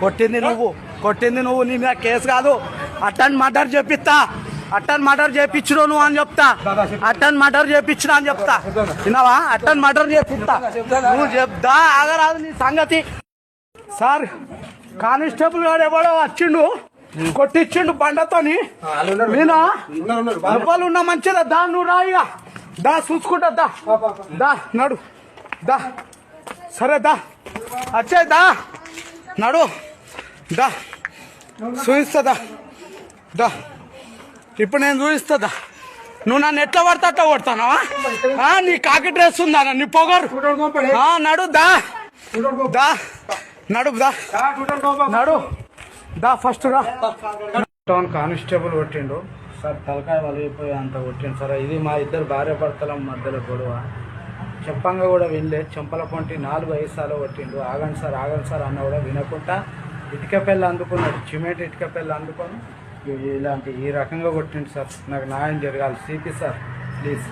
కొట్టింది నువ్వు నీ మీద కేసు కాదు. అటెండ్ మర్డర్ చేపిస్తా, అటెండ్ మర్డర్ చేపించు నువ్వు అని చెప్తా, అటెండ్ మర్డర్ చేపించిన అని చెప్తా. విన్నావా? అటెండ్ మర్డర్ చేపిస్తా నువ్వు చెప్తా. ఆగరాదు నీ సంగతి. సార్ కానిస్టేబుల్ గారు ఎవడో వచ్చిండు, కొట్టించిండు బండతోని. నేను రూపాయలు ఉన్నా మంచిదా. దా నువ్వు రా, ఇక దా చూసుకుంటా. దా దా నడు, దా సరే దా వచ్చే దా నడు, దా చూపిస్తుందా? దా ఇప్పుడు నేను చూపిస్తుందా? నువ్వు నన్ను ఎట్లా పడితే అట్లా కొడతానవా? నీ కాకి డ్రెస్ ఉందా? నీ పొగరు నడు, దా దా నడు, దా నడు, దా ఫస్ట్ రా. టౌన్ కానిస్టేబుల్ కొట్టిండు సార్, తలకాయ వలిగిపోయి అంత కొట్టిండు సార్. ఇది మా ఇద్దరు భార్య భర్తల మధ్యలో గొడవ. చెప్పంగా కూడా వినలే, చెంపల పొంటి 4-5 సార్లు కొట్టిండు. ఆగండి సార్ అన్న కూడా వినకుండా ఇటుక పెళ్ళి అందుకున్నాడు, సిమెంట్ ఇటుక పెళ్ళి అందుకొని ఈ రకంగా కొట్టిండు సార్. నాకు న్యాయం జరగాలి. CP sir please.